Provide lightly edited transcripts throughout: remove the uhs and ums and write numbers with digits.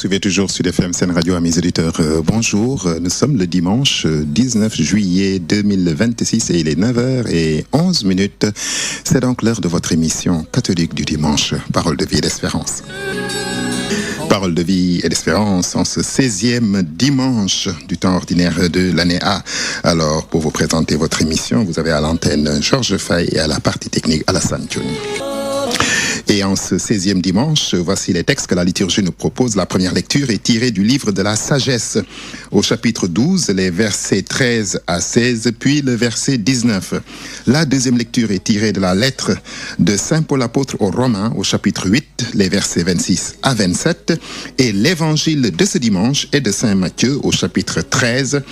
suivez toujours Sud FM Sen Radio, amis auditeurs. Bonjour, nous sommes le dimanche 19 juillet 2026 et il est 9h11. C'est donc l'heure de votre émission catholique du dimanche, Parole de vie et d'espérance. Parole de vie et d'espérance en ce 16e dimanche du temps ordinaire de l'année A. Alors, pour vous présenter votre émission, vous avez à l'antenne Georges Fay et à la partie technique Alassane Diouni. Et en ce 16e dimanche, voici les textes que la liturgie nous propose. La première lecture est tirée du livre de la sagesse, au chapitre 12, les versets 13 à 16, puis le verset 19. La deuxième lecture est tirée de la lettre de Saint Paul apôtre aux Romains, au chapitre 8, les versets 26 à 27. Et l'évangile de ce dimanche est de Saint Matthieu, au chapitre 13,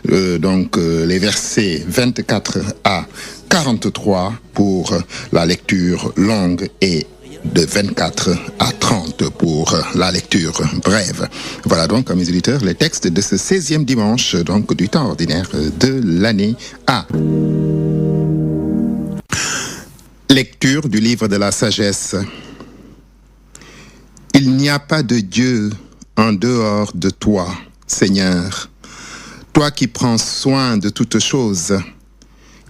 les versets 24 à 43 pour la lecture longue et de 24 à 30 pour la lecture brève. Voilà donc, amis auditeurs, les textes de ce 16e dimanche donc du temps ordinaire de l'année A. Lecture du livre de la sagesse. Il n'y a pas de Dieu en dehors de toi, Seigneur, toi qui prends soin de toutes choses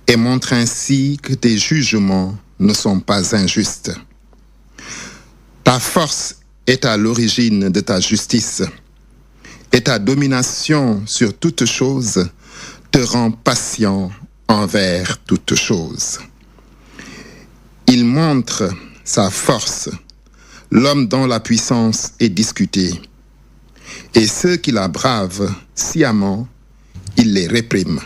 et montres ainsi que tes jugements ne sont pas injustes. Ta force est à l'origine de ta justice, et ta domination sur toutes choses te rend patient envers toutes choses. Il montre sa force, l'homme dont la puissance est discutée, et ceux qui la bravent sciemment, il les réprime.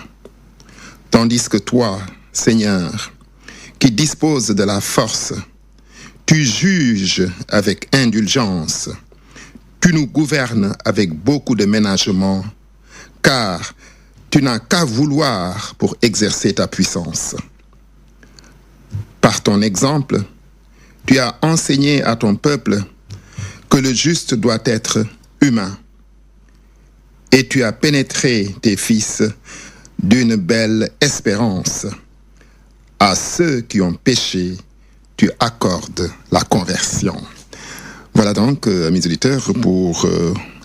Tandis que toi, Seigneur, qui disposes de la force, tu juges avec indulgence, tu nous gouvernes avec beaucoup de ménagement, car tu n'as qu'à vouloir pour exercer ta puissance. Par ton exemple, tu as enseigné à ton peuple que le juste doit être humain, et tu as pénétré tes fils d'une belle espérance. À ceux qui ont péché, tu accordes la conversion. Voilà donc, mes auditeurs, pour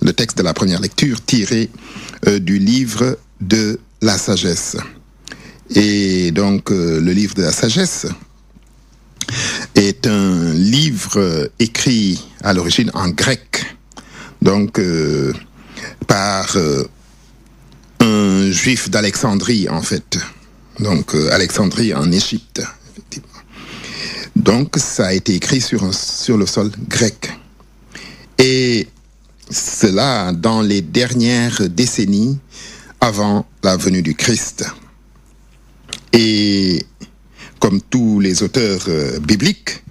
le texte de la première lecture tiré du livre de la sagesse. Et donc, le livre de la sagesse est un livre écrit à l'origine en grec, donc par un juif d'Alexandrie, en fait. Donc, Alexandrie en Égypte, effectivement. Donc, ça a été écrit sur le sol grec. Et cela dans les dernières décennies avant la venue du Christ. Et comme tous les auteurs bibliques,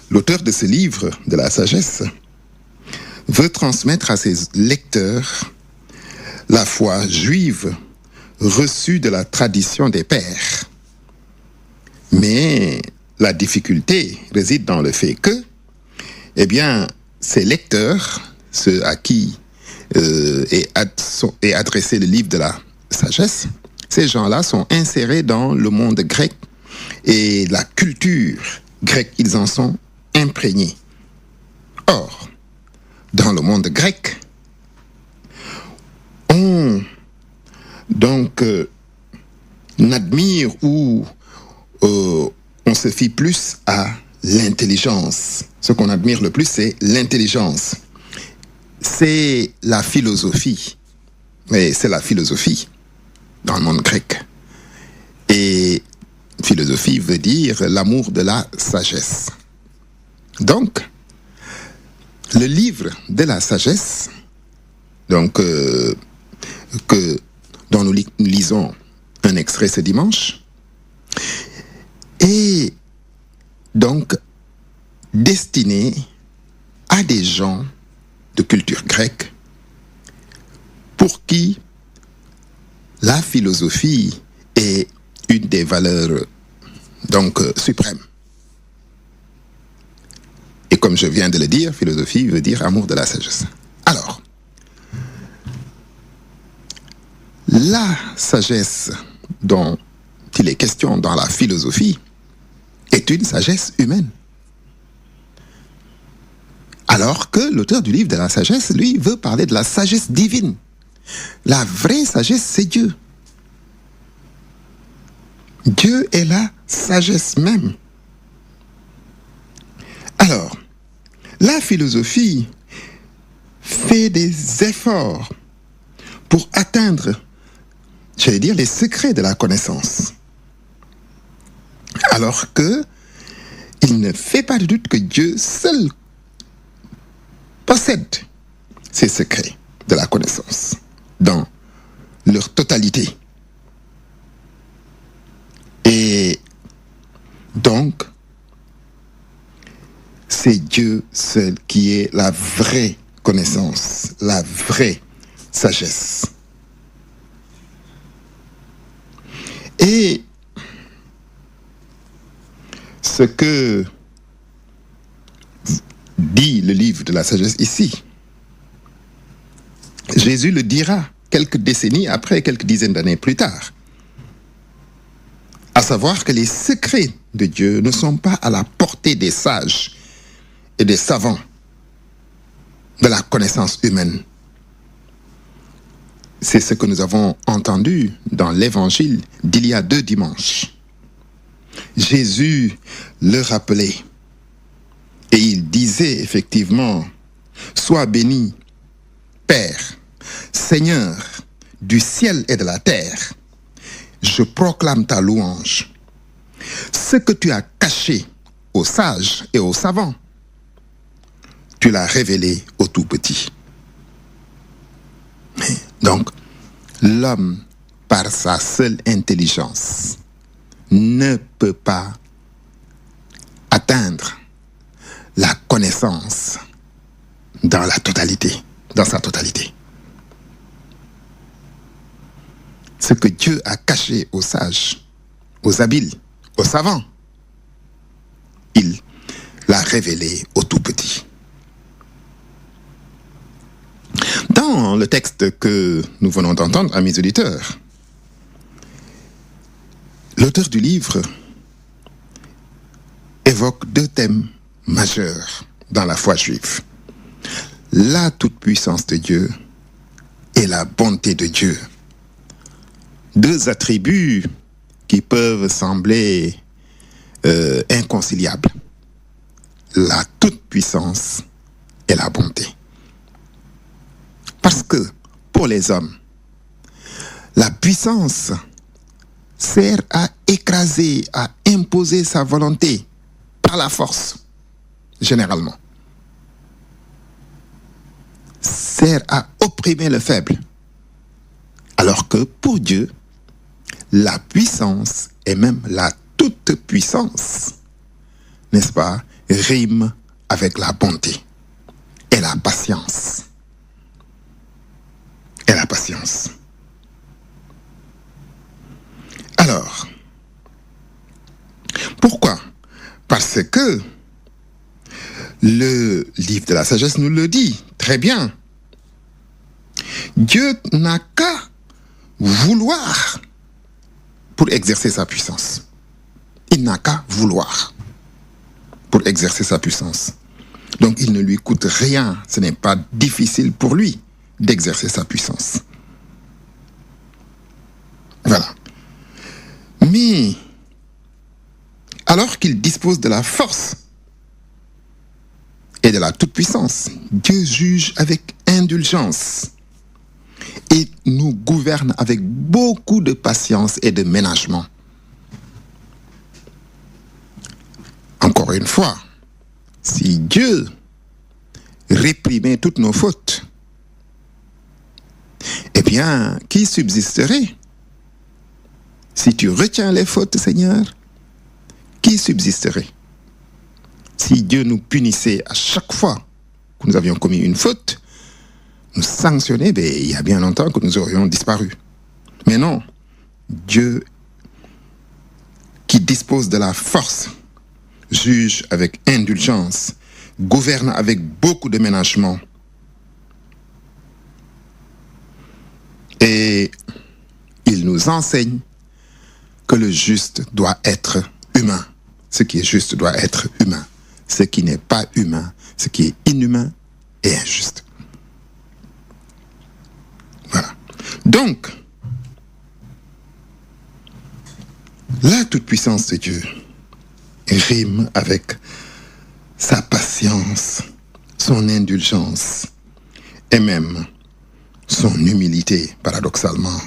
l'auteur de ce livre de la sagesse veut transmettre à ses lecteurs la foi juive reçue de la tradition des pères. Mais la difficulté réside dans le fait que, ces lecteurs, ceux à qui est adressé le livre de la sagesse, ces gens-là sont insérés dans le monde grec et la culture grecque, ils en sont imprégnés. Or, dans le monde grec, on admire ou on se fie plus à l'intelligence. Ce qu'on admire le plus, c'est l'intelligence. C'est la philosophie. Mais c'est la philosophie dans le monde grec. Et philosophie veut dire l'amour de la sagesse. Donc, le livre de la sagesse, dont nous lisons un extrait ce dimanche, est donc destiné à des gens de culture grecque pour qui la philosophie est une des valeurs suprêmes. Et comme je viens de le dire, philosophie veut dire amour de la sagesse. Alors, la sagesse dont il est question dans la philosophie est une sagesse humaine. Alors que l'auteur du livre de la sagesse, lui, veut parler de la sagesse divine. La vraie sagesse, c'est Dieu. Dieu est la sagesse même. Alors, la philosophie fait des efforts pour atteindre, j'allais dire, les secrets de la connaissance. Alors que il ne fait pas de doute que Dieu seul possède ces secrets de la connaissance dans leur totalité. Et donc, c'est Dieu seul qui est la vraie connaissance, la vraie sagesse. Et ce que dit le livre de la sagesse ici, Jésus le dira quelques décennies après, quelques dizaines d'années plus tard. À savoir que les secrets de Dieu ne sont pas à la portée des sages et des savants de la connaissance humaine. C'est ce que nous avons entendu dans l'évangile d'il y a 2 dimanches. Jésus le rappelait et il disait effectivement, « Sois béni, Père, Seigneur du ciel et de la terre, je proclame ta louange. Ce que tu as caché aux sages et aux savants, tu l'as révélé aux tout petits. » Donc, l'homme, par sa seule intelligence, ne peut pas atteindre la connaissance dans la totalité, dans sa totalité. Ce que Dieu a caché aux sages, aux habiles, aux savants, il l'a révélé aux tout petits. Dans le texte que nous venons d'entendre, amis auditeurs, l'auteur du livre évoque 2 thèmes majeurs dans la foi juive. La toute-puissance de Dieu et la bonté de Dieu. 2 attributs qui peuvent sembler inconciliables. La toute-puissance et la bonté. Parce que, pour les hommes, la puissance sert à écraser, à imposer sa volonté par la force, généralement. Sert à opprimer le faible. Alors que pour Dieu, la puissance et même la toute-puissance, n'est-ce pas, rime avec la bonté et la patience. Et la patience. Alors, pourquoi? Parce que le livre de la sagesse nous le dit très bien. Dieu n'a qu'à vouloir pour exercer sa puissance. Il n'a qu'à vouloir pour exercer sa puissance. Donc il ne lui coûte rien, ce n'est pas difficile pour lui d'exercer sa puissance. Voilà. Mais, alors qu'il dispose de la force et de la toute-puissance, Dieu juge avec indulgence et nous gouverne avec beaucoup de patience et de ménagement. Encore une fois, si Dieu réprimait toutes nos fautes, eh bien, qui subsisterait? Si tu retiens les fautes, Seigneur, qui subsisterait? Si Dieu nous punissait à chaque fois que nous avions commis une faute, nous sanctionnait, il y a bien longtemps que nous aurions disparu. Mais non, Dieu qui dispose de la force, juge avec indulgence, gouverne avec beaucoup de ménagement. Et il nous enseigne que le juste doit être humain. Ce qui est juste doit être humain. Ce qui n'est pas humain ce qui est inhumain et injuste. Voilà. Donc, la toute-puissance de Dieu rime avec sa patience, son indulgence et même son humilité, paradoxalement.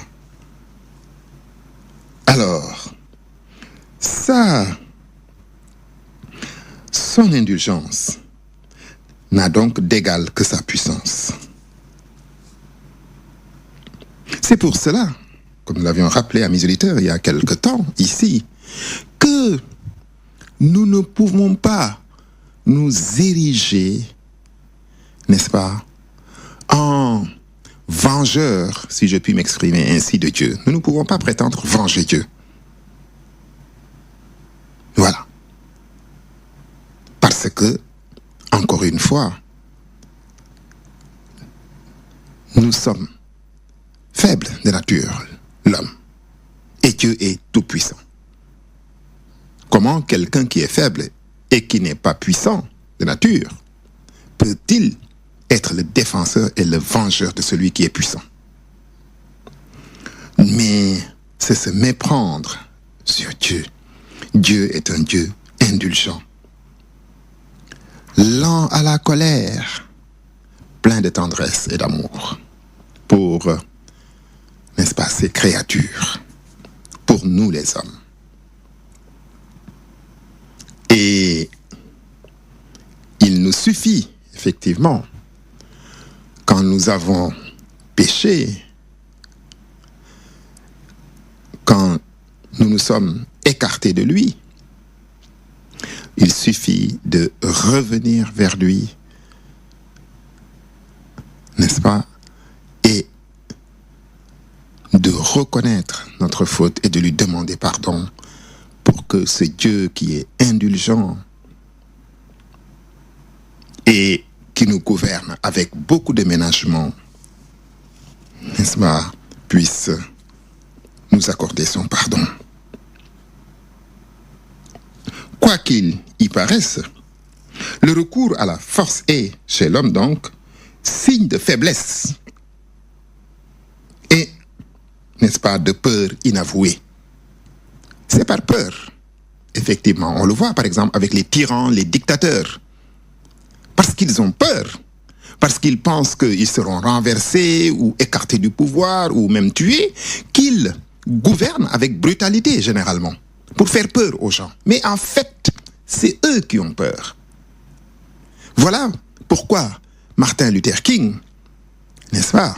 Alors, son indulgence n'a donc d'égal que sa puissance. C'est pour cela, comme nous l'avions rappelé à mes auditeurs il y a quelque temps, ici, que nous ne pouvons pas nous ériger, n'est-ce pas, en vengeurs, si je puis m'exprimer ainsi, de Dieu. Nous ne pouvons pas prétendre venger Dieu. Voilà. Parce que, encore une fois, nous sommes faibles de nature, l'homme. Et Dieu est tout-puissant. Comment quelqu'un qui est faible et qui n'est pas puissant de nature peut-il être le défenseur et le vengeur de celui qui est puissant? Mais c'est se méprendre sur Dieu. Dieu est un Dieu indulgent, lent à la colère, plein de tendresse et d'amour pour, n'est-ce pas, ses créatures, pour nous les hommes. Et il nous suffit, effectivement, quand nous avons péché, quand nous nous sommes écartés de lui, il suffit de revenir vers lui, n'est-ce pas, et de reconnaître notre faute et de lui demander pardon pour que ce Dieu qui est indulgent et qui nous gouverne avec beaucoup de ménagement, n'est-ce pas, puisse nous accorder son pardon. Quoi qu'il y paraisse, le recours à la force est, chez l'homme donc, signe de faiblesse et, n'est-ce pas, de peur inavouée. C'est par peur, effectivement. On le voit par exemple avec les tyrans, les dictateurs. Parce qu'ils ont peur, parce qu'ils pensent qu'ils seront renversés ou écartés du pouvoir ou même tués, qu'ils gouvernent avec brutalité généralement, pour faire peur aux gens. Mais en fait, c'est eux qui ont peur. Voilà pourquoi Martin Luther King, n'est-ce pas,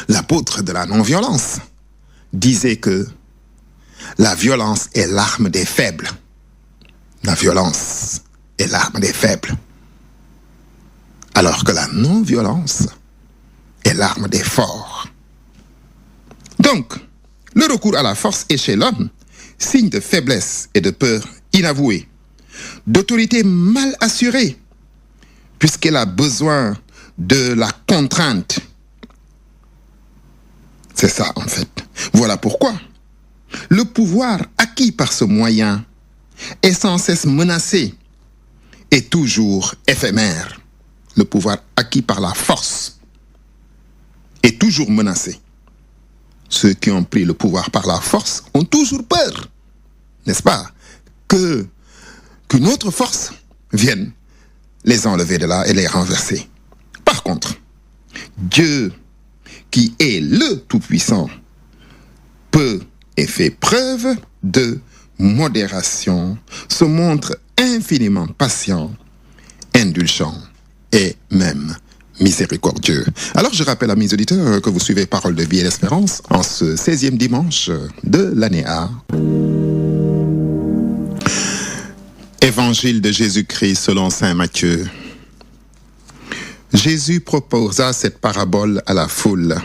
l'apôtre de la non-violence, disait que la violence est l'arme des faibles. La violence est l'arme des faibles. Alors que la non-violence est l'arme des forts. Donc, le recours à la force est chez l'homme signe de faiblesse et de peur inavouée, d'autorité mal assurée, puisqu'elle a besoin de la contrainte. C'est ça, en fait. Voilà pourquoi le pouvoir acquis par ce moyen est sans cesse menacé et toujours éphémère. Le pouvoir acquis par la force est toujours menacé. Ceux qui ont pris le pouvoir par la force ont toujours peur, n'est-ce pas, qu'une autre force vienne les enlever de là et les renverser. Par contre, Dieu, qui est le Tout-Puissant, peut et fait preuve de modération, se montre infiniment patient, indulgent et même miséricordieux. Alors je rappelle à mes auditeurs que vous suivez Parole de vie et d'espérance en ce 16e dimanche de l'année A. Évangile de Jésus-Christ selon saint Matthieu. Jésus proposa cette parabole à la foule.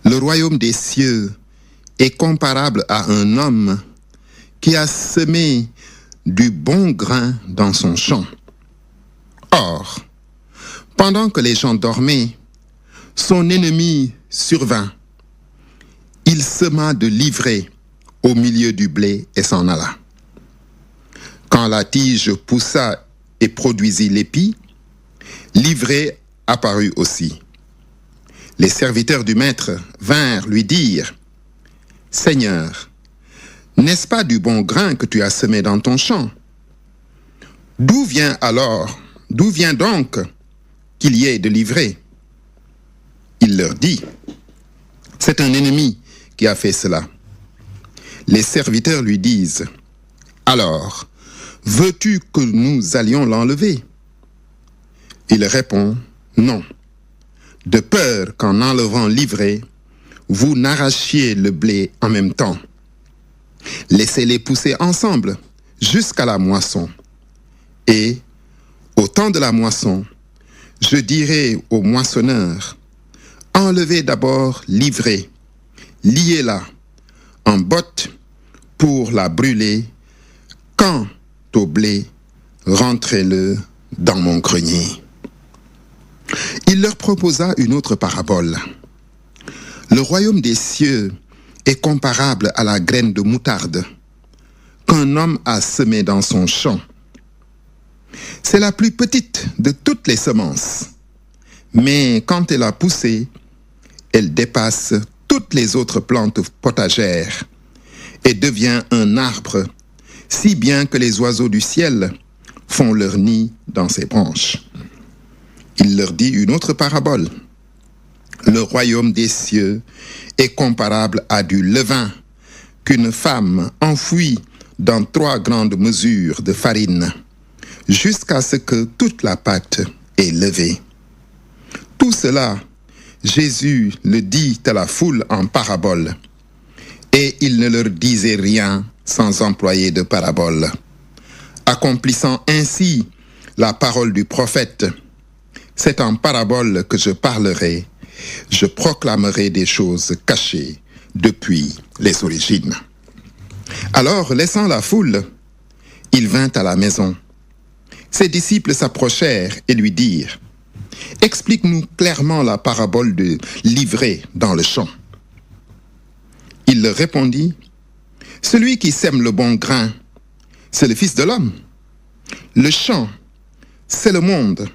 Le royaume des cieux est comparable à un homme qui a semé du bon grain dans son champ. Or, pendant que les gens dormaient, son ennemi survint. Il sema de l'ivraie au milieu du blé et s'en alla. Quand la tige poussa et produisit l'épi, l'ivré apparut aussi. Les serviteurs du maître vinrent lui dire, « Seigneur, n'est-ce pas du bon grain que tu as semé dans ton champ? D'où vient donc qu'il y ait de l'ivré? » Il leur dit, « C'est un ennemi qui a fait cela. » Les serviteurs lui disent, « Alors, veux-tu que nous allions l'enlever? » Il répond, « Non, de peur qu'en enlevant l'ivraie, vous n'arrachiez le blé en même temps. Laissez-les pousser ensemble jusqu'à la moisson. Et, au temps de la moisson, je dirai aux moissonneurs, enlevez d'abord l'ivraie, liez-la en botte pour la brûler. Quant au blé, rentrez-le dans mon grenier. » Il leur proposa une autre parabole. Le royaume des cieux est comparable à la graine de moutarde qu'un homme a semée dans son champ. C'est la plus petite de toutes les semences, mais quand elle a poussé, elle dépasse toutes les autres plantes potagères et devient un arbre, si bien que les oiseaux du ciel font leur nid dans ses branches. Il leur dit une autre parabole. Le royaume des cieux est comparable à du levain qu'une femme enfouit dans 3 grandes mesures de farine, jusqu'à ce que toute la pâte est levée. Tout cela, Jésus le dit à la foule en parabole, et il ne leur disait rien sans employer de parabole, accomplissant ainsi la parole du prophète. C'est en parabole que je parlerai, je proclamerai des choses cachées depuis les origines. Alors, laissant la foule, il vint à la maison. Ses disciples s'approchèrent et lui dirent, « Explique-nous clairement la parabole de l'ivraie dans le champ. » Il leur répondit, « Celui qui sème le bon grain, c'est le Fils de l'homme. Le champ, c'est le monde.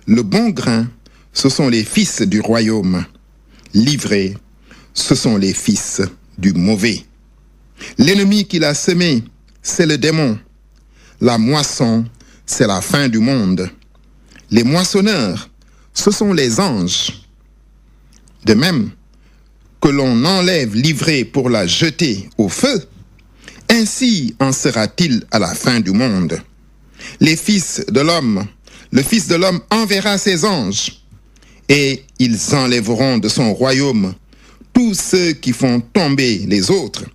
Le bon grain, ce sont les fils du royaume. L'ivraie, ce sont les fils du mauvais. L'ennemi qui l'a semé, c'est le démon. La moisson, c'est la fin du monde. Les moissonneurs, ce sont les anges. De même que l'on enlève l'ivraie pour la jeter au feu, ainsi en sera-t-il à la fin du monde. Le Fils de l'homme enverra ses anges, et ils enlèveront de son royaume tous ceux qui font tomber les autres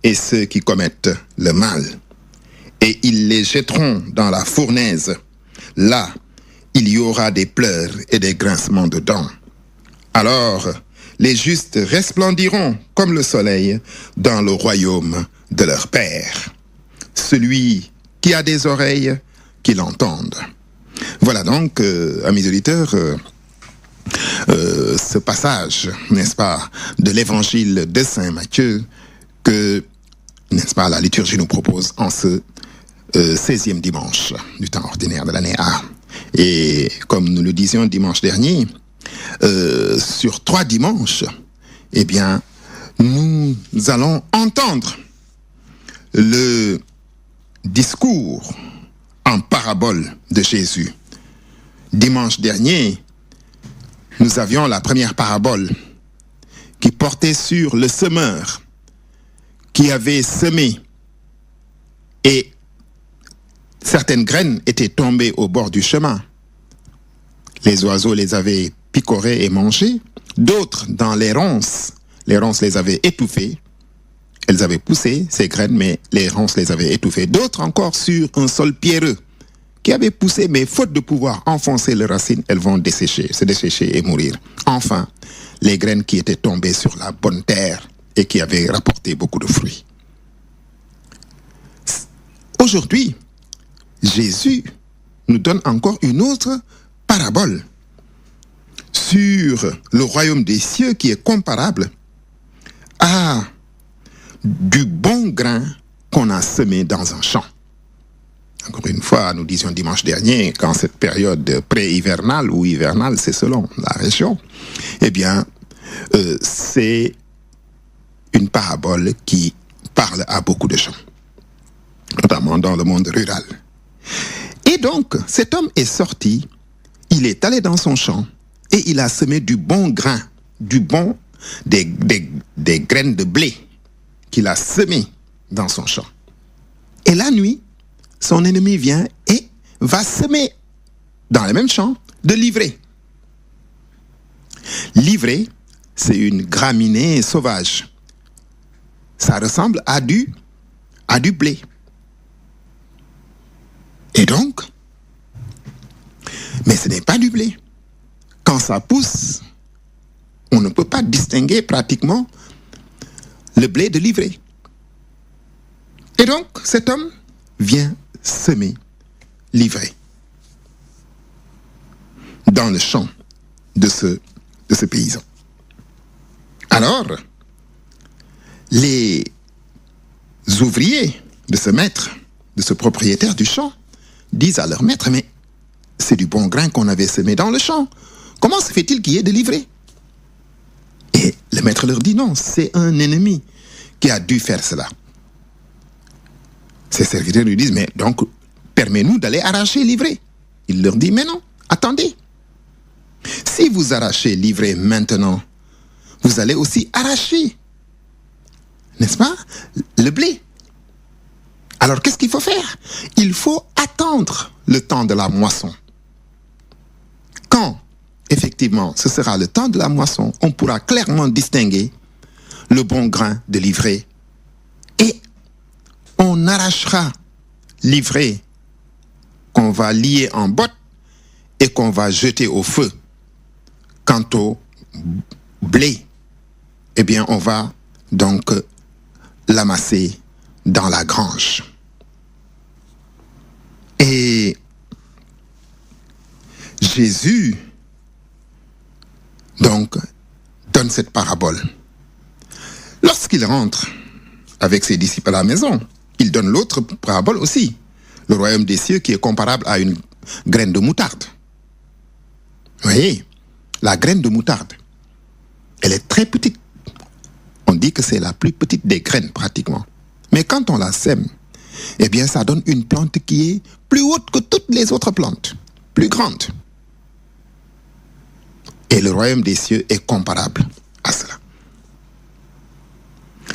et ceux qui commettent le mal. Et ils les jetteront dans la fournaise. Là, il y aura des pleurs et des grincements de dents. Alors, les justes resplendiront comme le soleil dans le royaume de leur Père. Celui qui a des oreilles, qu'il entende. Voilà donc, amis auditeurs, ce passage, n'est-ce pas, de l'évangile de Saint Matthieu que, n'est-ce pas, la liturgie nous propose en ce 16e dimanche du temps ordinaire de l'année A. Et comme nous le disions dimanche dernier, sur 3 dimanches, eh bien, nous allons entendre le discours en parabole de Jésus. Dimanche dernier, nous avions la première parabole qui portait sur le semeur qui avait semé et certaines graines étaient tombées au bord du chemin. Les oiseaux les avaient picorées et mangées, d'autres dans les ronces les avaient étouffées. Elles avaient poussé, ces graines, mais les ronces les avaient étouffées. D'autres encore sur un sol pierreux qui avaient poussé, mais faute de pouvoir enfoncer les racines, elles vont se dessécher et mourir. Enfin, les graines qui étaient tombées sur la bonne terre et qui avaient rapporté beaucoup de fruits. Aujourd'hui, Jésus nous donne encore une autre parabole sur le royaume des cieux qui est comparable à du bon grain qu'on a semé dans un champ. Encore une fois, nous disions dimanche dernier, qu'en cette période pré-hivernale ou hivernale, c'est selon la région, eh bien, c'est une parabole qui parle à beaucoup de gens, notamment dans le monde rural. Et donc, cet homme est sorti, il est allé dans son champ et il a semé du bon grain, des graines de blé qu'il a semé dans son champ. Et la nuit, son ennemi vient et va semer dans le même champ de l'ivraie. L'ivraie, c'est une graminée sauvage. Ça ressemble à du blé. Et donc, mais ce n'est pas du blé. Quand ça pousse, on ne peut pas distinguer pratiquement le blé de l'ivraie. Et donc, cet homme vient semer l'ivraie dans le champ de ce paysan. Alors, les ouvriers de ce maître, de ce propriétaire du champ, disent à leur maître, mais c'est du bon grain qu'on avait semé dans le champ. Comment se fait-il qu'il y ait de l'ivraie? Et le maître leur dit, non, c'est un ennemi qui a dû faire cela. Ses serviteurs lui disent, mais donc, permets-nous d'aller arracher l'ivraie. Il leur dit, mais non, attendez. Si vous arrachez l'ivraie maintenant, vous allez aussi arracher, n'est-ce pas, le blé. Alors, qu'est-ce qu'il faut faire? Il faut attendre le temps de la moisson. Quand, effectivement, ce sera le temps de la moisson, on pourra clairement distinguer le bon grain de l'ivraie et on arrachera l'ivraie qu'on va lier en botte et qu'on va jeter au feu. Quant au blé, eh bien, on va donc l'amasser dans la grange. Et Jésus, donc, donne cette parabole. Lorsqu'il rentre avec ses disciples à la maison, il donne l'autre parabole aussi. Le royaume des cieux qui est comparable à une graine de moutarde. Vous voyez, la graine de moutarde, elle est très petite. On dit que c'est la plus petite des graines pratiquement. Mais quand on la sème, eh bien ça donne une plante qui est plus haute que toutes les autres plantes, plus grande. Et le royaume des cieux est comparable à cela.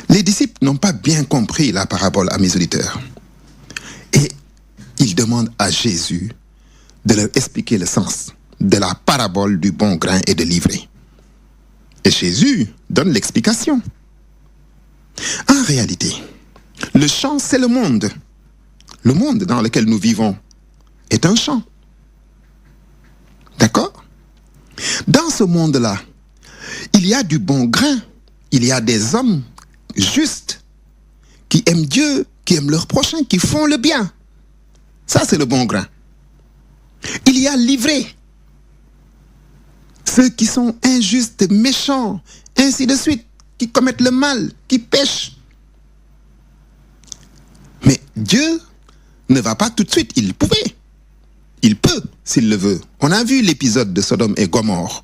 Les disciples n'ont pas bien compris la parabole à mes auditeurs. Et ils demandent à Jésus de leur expliquer le sens de la parabole du bon grain et de l'ivraie. Et Jésus donne l'explication. En réalité, le champ, c'est le monde. Le monde dans lequel nous vivons est un champ. D'accord? Dans ce monde-là, il y a du bon grain. Il y a des hommes justes qui aiment Dieu, qui aiment leur prochain, qui font le bien. Ça, c'est le bon grain. Il y a l'ivraie. Ceux qui sont injustes, méchants, ainsi de suite, qui commettent le mal, qui pêchent. Mais Dieu ne va pas tout de suite, il pouvait. Il peut, s'il le veut. On a vu l'épisode de Sodome et Gomorrhe.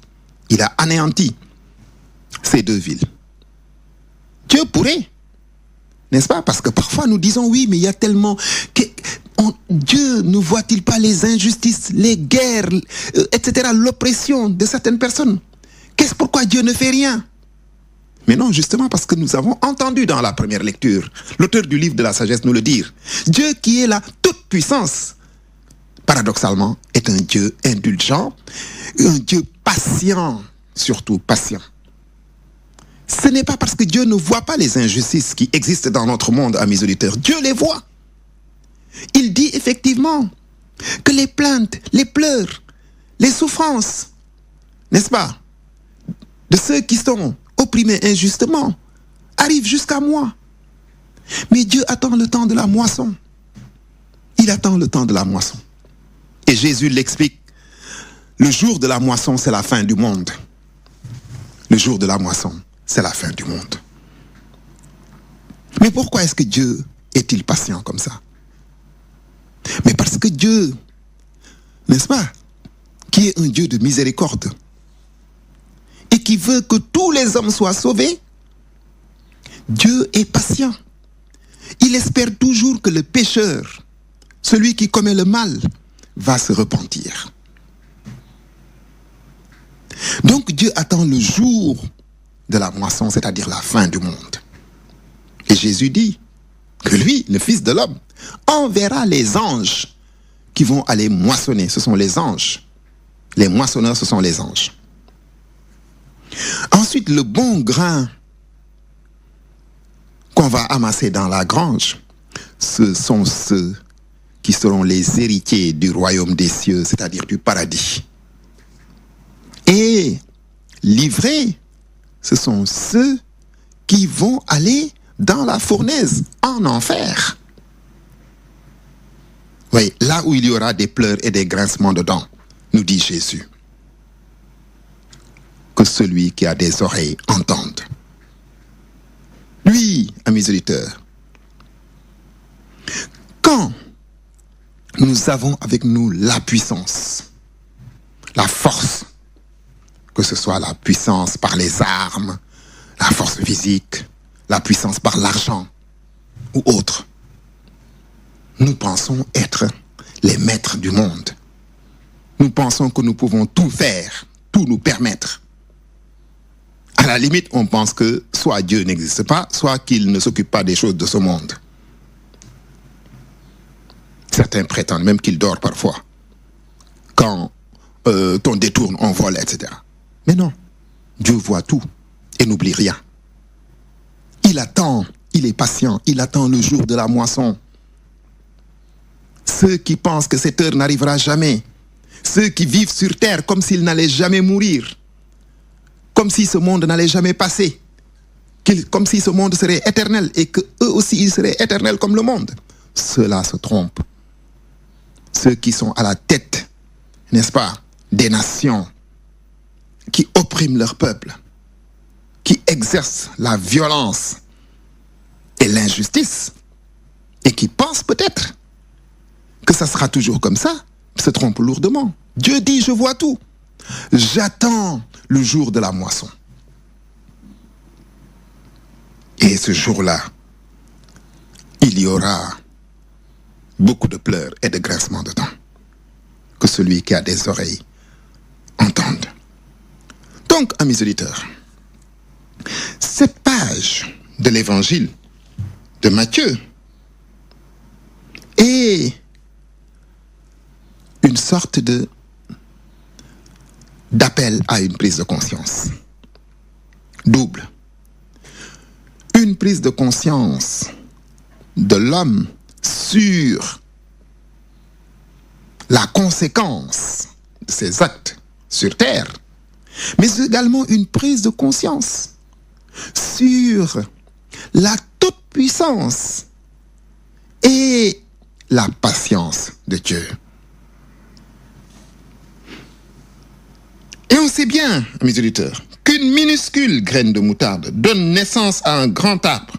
Il a anéanti ces deux villes. Dieu pourrait, n'est-ce pas? Parce que parfois nous disons, oui, mais il y a tellement... Dieu ne voit-il pas les injustices, les guerres, etc., l'oppression de certaines personnes? Pourquoi Dieu ne fait rien? Mais non, justement parce que nous avons entendu dans la première lecture, l'auteur du livre de la sagesse nous le dire. Dieu qui est la toute-puissance, paradoxalement, est un Dieu indulgent, un Dieu patient, surtout patient. Ce n'est pas parce que Dieu ne voit pas les injustices qui existent dans notre monde, amis auditeurs. Dieu les voit. Il dit effectivement que les plaintes, les pleurs, les souffrances, n'est-ce pas, de ceux qui sont opprimés injustement, arrivent jusqu'à moi. Mais Dieu attend le temps de la moisson. Il attend le temps de la moisson. Et Jésus l'explique. Le jour de la moisson, c'est la fin du monde. Le jour de la moisson, c'est la fin du monde. Mais pourquoi est-ce que Dieu est-il patient comme ça? Mais parce que Dieu, n'est-ce pas, qui est un Dieu de miséricorde et qui veut que tous les hommes soient sauvés, Dieu est patient. Il espère toujours que le pécheur, celui qui commet le mal, va se repentir. Donc Dieu attend le jour de la moisson, c'est-à-dire la fin du monde. Et Jésus dit que lui, le Fils de l'homme, enverra les anges qui vont aller moissonner. Ce sont les anges. Les moissonneurs, ce sont les anges. Ensuite, le bon grain qu'on va amasser dans la grange, ce sont ceux qui seront les héritiers du royaume des cieux, c'est-à-dire du paradis. Et livrés, ce sont ceux qui vont aller dans la fournaise, en enfer. Oui, là où il y aura des pleurs et des grincements de dents, nous dit Jésus. Que celui qui a des oreilles entende. Oui, amis auditeurs, quand nous avons avec nous la puissance, la force, que ce soit la puissance par les armes, la force physique, la puissance par l'argent ou autre, nous pensons être les maîtres du monde. Nous pensons que nous pouvons tout faire, tout nous permettre. À la limite, on pense que soit Dieu n'existe pas, soit qu'il ne s'occupe pas des choses de ce monde. Certains prétendent même qu'il dort parfois. Quand on détourne, on vole, etc. Mais non, Dieu voit tout et n'oublie rien. Il attend, il est patient, il attend le jour de la moisson. Ceux qui pensent que cette heure n'arrivera jamais, ceux qui vivent sur terre comme s'ils n'allaient jamais mourir, comme si ce monde n'allait jamais passer, comme si ce monde serait éternel et qu'eux aussi ils seraient éternels comme le monde, ceux-là se trompent. Ceux qui sont à la tête, n'est-ce pas, des nations, qui oppriment leur peuple, qui exercent la violence et l'injustice, et qui pensent peut-être que ça sera toujours comme ça, se trompent lourdement. Dieu dit, je vois tout. J'attends le jour de la moisson. Et ce jour-là, il y aura beaucoup de pleurs et de grincements de dents. Que celui qui a des oreilles entende. Donc, amis auditeurs, cette page de l'évangile de Matthieu est une sorte d'appel à une prise de conscience. Double. Une prise de conscience de l'homme sur la conséquence de ses actes sur terre, mais également une prise de conscience sur la toute-puissance et la patience de Dieu. Et on sait bien, mes auditeurs, qu'une minuscule graine de moutarde donne naissance à un grand arbre,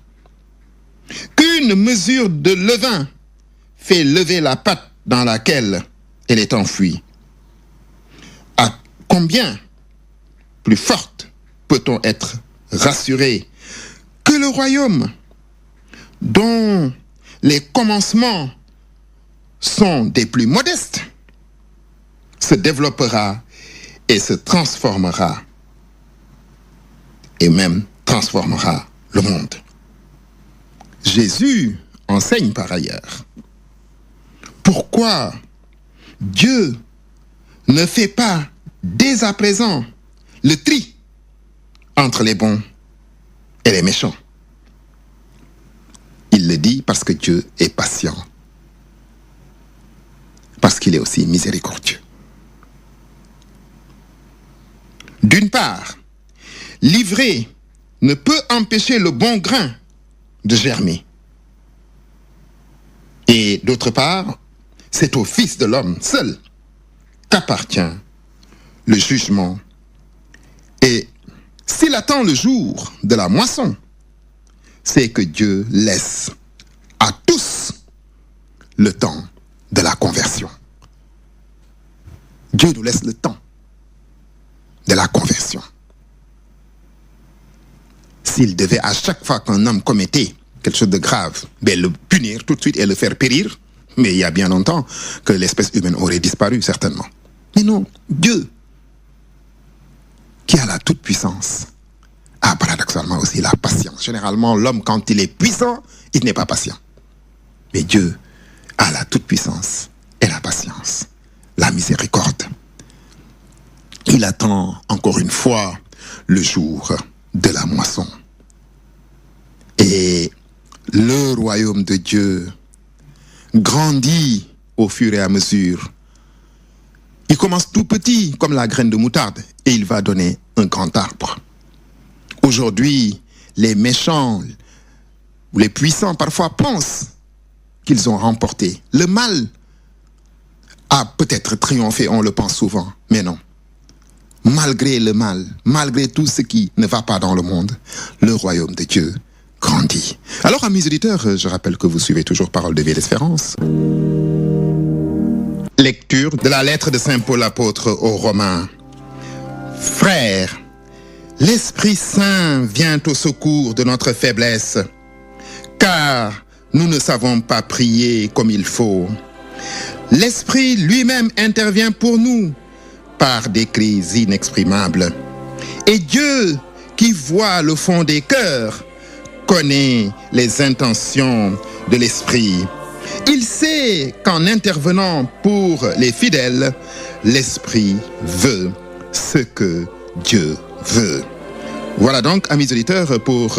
qu'une mesure de levain fait lever la pâte dans laquelle elle est enfouie. À combien plus forte peut-on être rassuré que le royaume dont les commencements sont des plus modestes se développera et se transformera et même transformera le monde. Jésus enseigne par ailleurs pourquoi Dieu ne fait pas dès à présent le tri entre les bons et les méchants. Il le dit parce que Dieu est patient, parce qu'il est aussi miséricordieux. D'une part, l'ivraie ne peut empêcher le bon grain de germer. Et d'autre part, c'est au Fils de l'homme seul qu'appartient le jugement. Et s'il attend le jour de la moisson, c'est que Dieu laisse à tous le temps de la conversion. Dieu nous laisse le temps de la conversion. S'il devait à chaque fois qu'un homme commettait quelque chose de grave, le punir tout de suite et le faire périr, mais il y a bien longtemps que l'espèce humaine aurait disparu, certainement. Mais non, Dieu, qui a la toute-puissance, a paradoxalement aussi la patience. Généralement, l'homme, quand il est puissant, il n'est pas patient. Mais Dieu a la toute-puissance et la patience, la miséricorde. Il attend encore une fois le jour de la moisson. Et le royaume de Dieu grandit au fur et à mesure. Il commence tout petit, comme la graine de moutarde, et il va donner un grand arbre. Aujourd'hui, les méchants, ou les puissants parfois pensent qu'ils ont remporté. Le mal a peut-être triomphé, on le pense souvent, mais non. Malgré le mal, malgré tout ce qui ne va pas dans le monde, le royaume de Dieu grandit. Alors, amis auditeurs, je rappelle que vous suivez toujours Parole de vie et d'espérance. Lecture de la lettre de Saint Paul apôtre aux Romains. Frères, l'Esprit Saint vient au secours de notre faiblesse, car nous ne savons pas prier comme il faut. L'Esprit lui-même intervient pour nous par des cris inexprimables. Et Dieu, qui voit le fond des cœurs, connaît les intentions de l'Esprit. Il sait qu'en intervenant pour les fidèles, l'Esprit veut ce que Dieu veut. Voilà donc, amis auditeurs, pour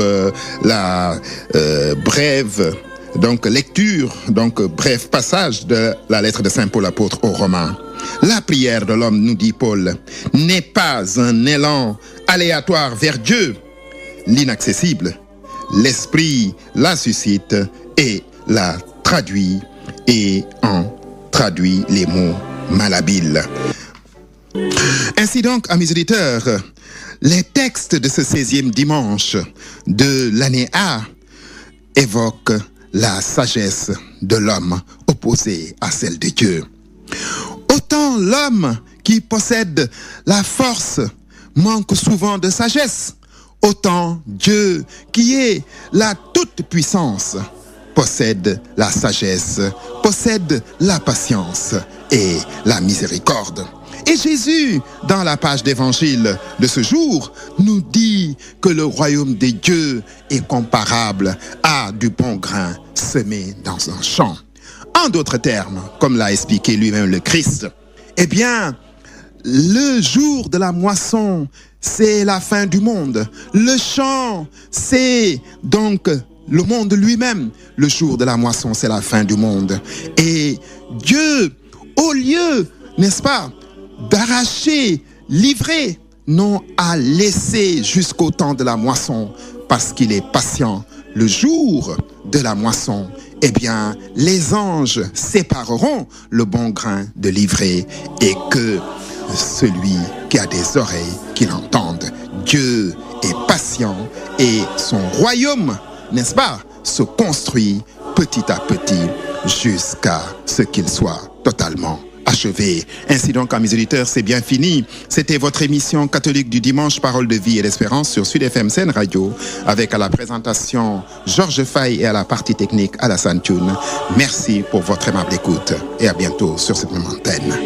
la brève lecture, bref passage de la lettre de Saint Paul apôtre aux Romains. La prière de l'homme, nous dit Paul, n'est pas un élan aléatoire vers Dieu, l'inaccessible. L'Esprit la suscite et la traduit et en traduit les mots malhabiles. Ainsi donc, amis auditeurs, les textes de ce 16e dimanche de l'année A évoquent la sagesse de l'homme opposée à celle de Dieu. Autant l'homme qui possède la force manque souvent de sagesse, autant Dieu qui est la toute-puissance possède la sagesse, possède la patience et la miséricorde. Et Jésus, dans la page d'évangile de ce jour, nous dit que le royaume des dieux est comparable à du bon grain semé dans un champ. En d'autres termes, comme l'a expliqué lui-même le Christ, eh bien, le jour de la moisson, c'est la fin du monde. Le champ, c'est donc le monde lui-même. Le jour de la moisson, c'est la fin du monde. Et Dieu, au lieu, n'est-ce pas, d'arracher, livrer, non, à laisser jusqu'au temps de la moisson, parce qu'il est patient. Le jour de la moisson, eh bien, les anges sépareront le bon grain de l'ivraie et que celui qui a des oreilles, qu'il entende. Dieu est patient et son royaume, n'est-ce pas, se construit petit à petit jusqu'à ce qu'il soit totalement achevé. Ainsi donc, amis auditeurs, c'est bien fini. C'était votre émission catholique du dimanche, Parole de vie et d'espérance sur Sud FM Sen Radio, avec à la présentation Georges Faye et à la partie technique Alassane Thioune. Merci pour votre aimable écoute et à bientôt sur cette même antenne.